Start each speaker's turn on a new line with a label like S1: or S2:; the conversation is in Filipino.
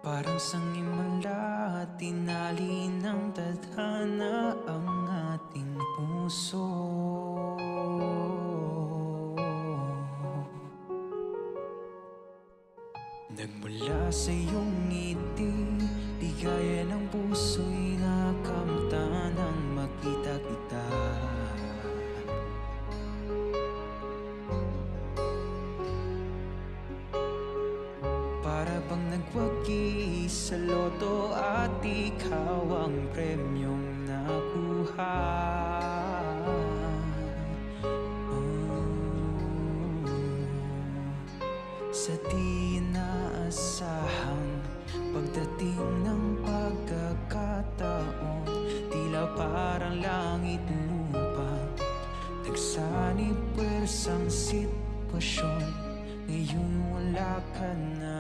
S1: Parang sangimala, tinali ng tadhana ang ating puso. Nagmula sa iyong ngiti, ligaya ng puso'y nakamta nang makita kita. Para bang nagwagi sa loto at ikaw ang premyong nakuha. Sa di inaasahang pagdating ng pagkakataon, tila parang langit lupa, nagsanib pwersang sitwasyon. Ngayon wala ka na.